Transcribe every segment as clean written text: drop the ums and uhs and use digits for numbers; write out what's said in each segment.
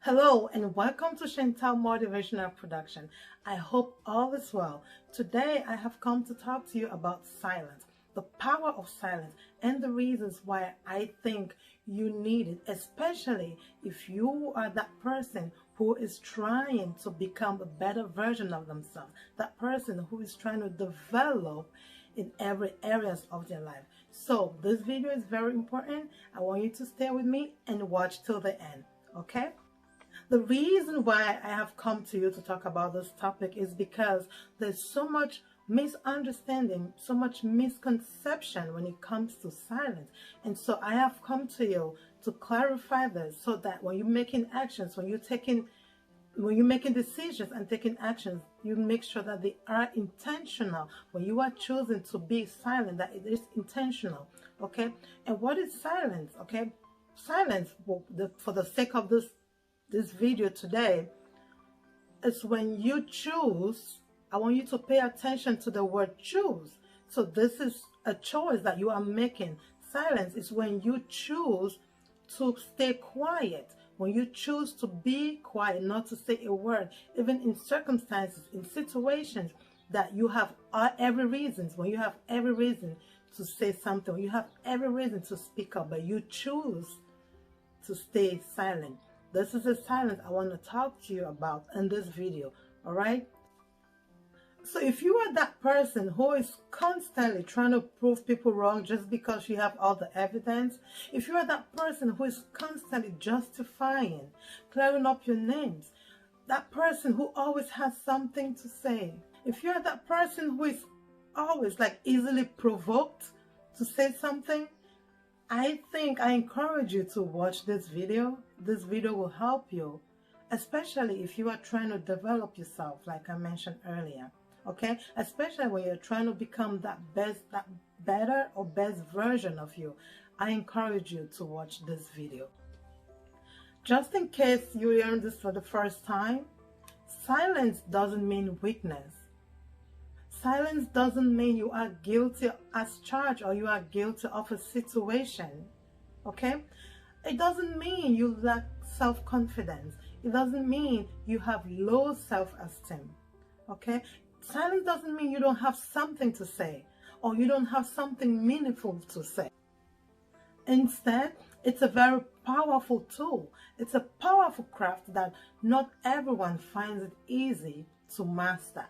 Hello and welcome to Chantal Motivational Production. I hope all is well. Today I have come to talk to you about silence, the power of silence, and the reasons why I think you need it, especially if you are that person who is trying to become a better version of themselves, that person who is trying to develop in every areas of their life. So this video is very important. I want you to stay with me and watch till the end, okay? The reason why I have come to you to talk about this topic is because there's so much misunderstanding, so much misconception when it comes to silence. And so I have come to you to clarify this so that when you're making actions, when you're making decisions and taking actions, you make sure that they are intentional. When you are choosing to be silent, that it is intentional, okay? And what is silence, okay? Silence, for the sake of this video today, is when you choose. I want you to pay attention to the word choose. So this is a choice that you are making. Silence is when you choose to stay quiet, when you choose to be quiet, not to say a word, even in circumstances, in situations that you have every reason, when you have every reason to say something, when you have every reason to speak up, but you choose to stay silent. This is the silence I want to talk to you about in this video, all right? So if you are that person who is constantly trying to prove people wrong just because you have all the evidence, if you are that person who is constantly justifying, clearing up your names, that person who always has something to say, if you are that person who is always like easily provoked to say something, I encourage you to watch this video. This video will help you, especially if you are trying to develop yourself, like I mentioned earlier, okay? Especially when you're trying to become that better or best version of you. I encourage you to watch this video. Just in case you're hearing this for the first time, silence doesn't mean weakness. Silence doesn't mean you are guilty as charged or you are guilty of a situation, okay? It doesn't mean you lack self-confidence. It doesn't mean you have low self-esteem, okay? Silence doesn't mean you don't have something to say or you don't have something meaningful to say. Instead, it's a very powerful tool. It's a powerful craft that not everyone finds it easy to master.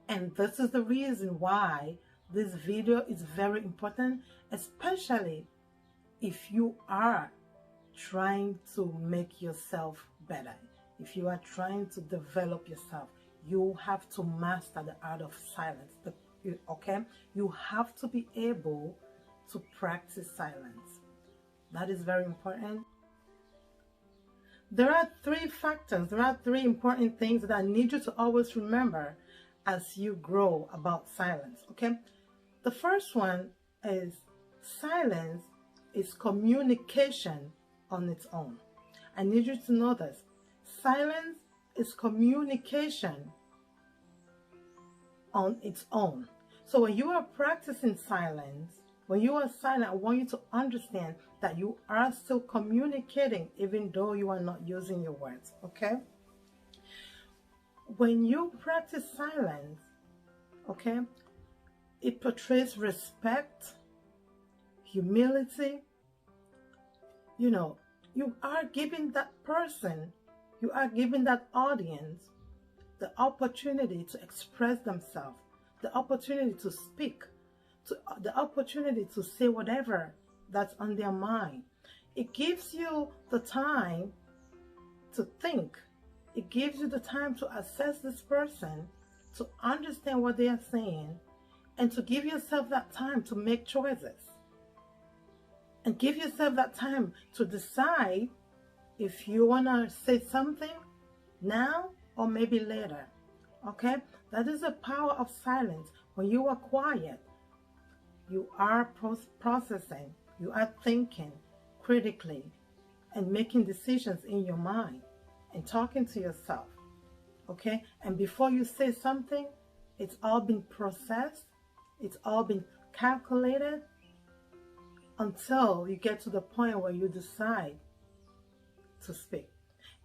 And this is the reason why this video is very important, especially if you are trying to make yourself better. If you are trying to develop yourself, you have to master the art of silence, okay? You have to be able to practice silence. That is very important. There are three factors, there are three important things that I need you to always remember as you grow about silence, okay? The first one is silence is communication on its own. I need you to know this. Silence is communication on its own. So when you are practicing silence, when you are silent, I want you to understand that you are still communicating even though you are not using your words, okay? When you practice silence, okay, it portrays respect, humility. You know, you are giving that person, you are giving that audience the opportunity to express themselves, the opportunity to speak, the opportunity to say whatever that's on their mind. It gives you the time to think. It gives you the time to assess this person, to understand what they are saying, and to give yourself that time to make choices. And give yourself that time to decide if you want to say something now or maybe later, okay? That is the power of silence. When you are quiet, you are processing, you are thinking critically and making decisions in your mind and talking to yourself, okay? And before you say something, it's all been processed, it's all been calculated until you get to the point where you decide to speak.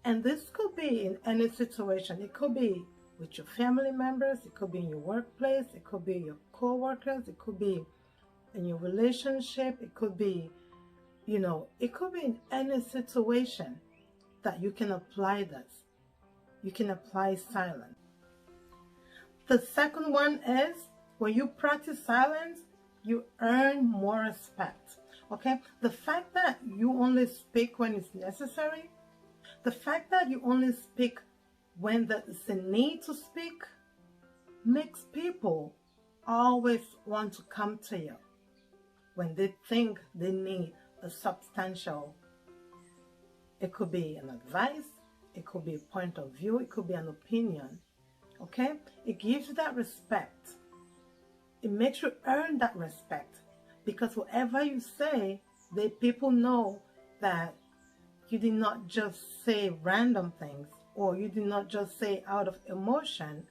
And this could be in any situation. It could be with your family members, it could be in your workplace, it could be your co-workers, it could be in your relationship, it could be, it could be in any situation that you can apply this. You can apply silence. The second one is, when you practice silence, you earn more respect. Okay? The fact that you only speak when it's necessary, the fact that you only speak when there is a need to speak, makes people always want to come to you when they think they need a substantial, it could be an advice, it could be a point of view, it could be an opinion. Okay? It gives you that respect. It makes you earn that respect, because whatever you say, the people know that you did not just say random things, or you did not just say out of emotion.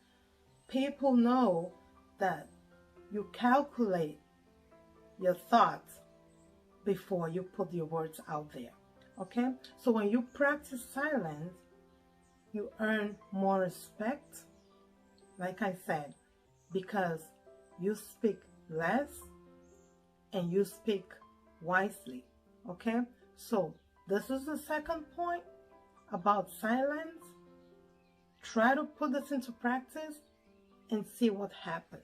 People know that you calculate your thoughts before you put your words out there. Okay? So when you practice silence, you earn more respect, like I said, because you speak less and you speak wisely. Okay? So this is the second point about silence. Try to put this into practice and see what happens.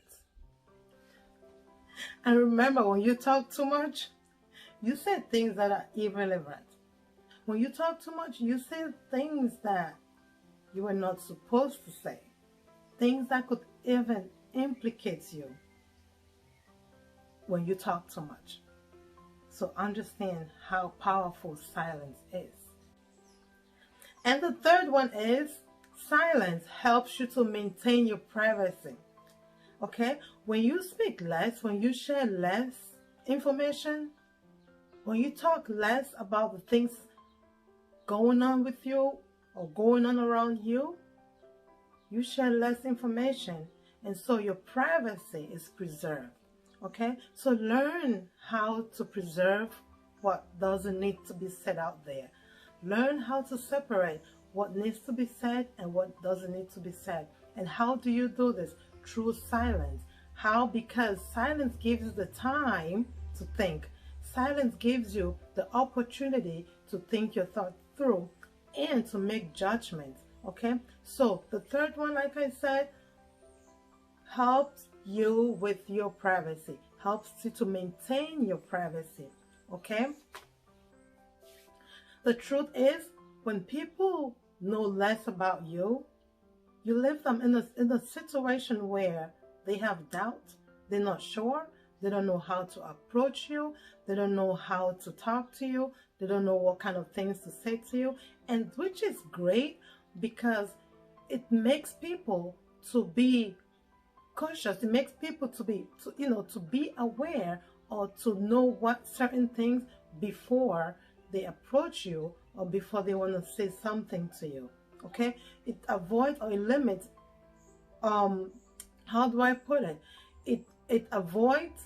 And remember, when you talk too much, you say things that are irrelevant. When you talk too much, you say things that you were not supposed to say. Things that could even implicate you when you talk too much. So understand how powerful silence is. And the third one is, silence helps you to maintain your privacy. Okay? When you speak less, when you share less information, when you talk less about the things going on with you or going on around you, you share less information, and so your privacy is preserved. Okay? So learn how to preserve what doesn't need to be said out there. Learn how to separate what needs to be said and what doesn't need to be said. And how do you do this? Through silence. How? Because silence gives you the time to think. Silence gives you the opportunity to think your thoughts through and to make judgments. Okay? So the third one, like I said, helps you with your privacy. Helps you to maintain your privacy. Okay? The truth is, when people know less about you, you leave them in a situation where they have doubt, they're not sure, they don't know how to approach you, they don't know how to talk to you, they don't know what kind of things to say to you, and which is great because it makes people to be cautious. It makes people to be aware or to know what certain things before they approach you or before they want to say something to you. Okay? It avoids or it limits, how do I put it? It avoids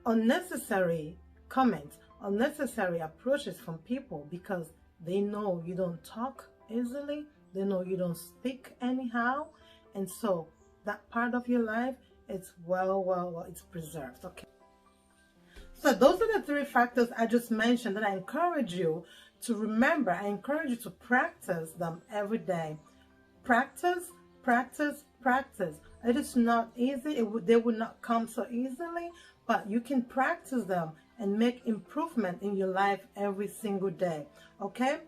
unnecessary comments, unnecessary approaches from people, because they know you don't talk easily, they know you don't speak anyhow, and so that part of your life is it's preserved. Okay? So those are the three factors I just mentioned that I encourage you to remember. I encourage you to practice them every day. Practice, practice, practice. It is not easy. They will not come so easily, but you can practice them and make improvement in your life every single day. Okay?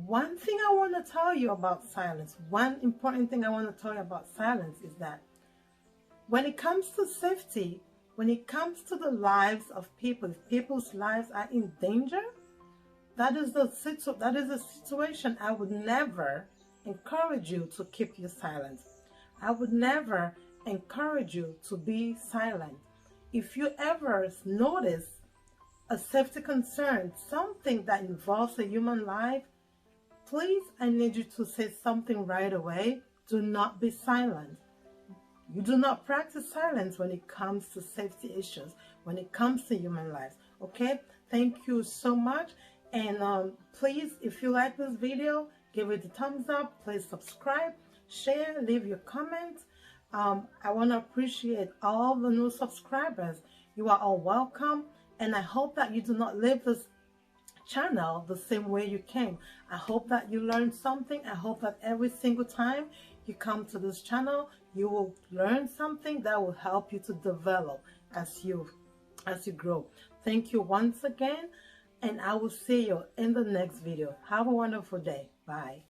One thing I want to tell you about silence, one important thing I want to tell you about silence is that when it comes to safety, when it comes to the lives of people, if people's lives are in danger, that is a situation I would never encourage you to keep your silence. I would never encourage you to be silent. If you ever notice a safety concern, something that involves a human life, please, I need you to say something right away. Do not be silent. You do not practice silence when it comes to safety issues, when it comes to human lives. Okay? Thank you so much. And please, if you like this video, give it a thumbs up. Please subscribe, share, leave your comments. I want to appreciate all the new subscribers. You are all welcome, and I hope that you do not leave this channel the same way you came. I hope that you learned something. I hope that every single time you come to this channel, you will learn something that will help you to develop as you grow. Thank you once again, and I will see you in the next video. Have a wonderful day. Bye.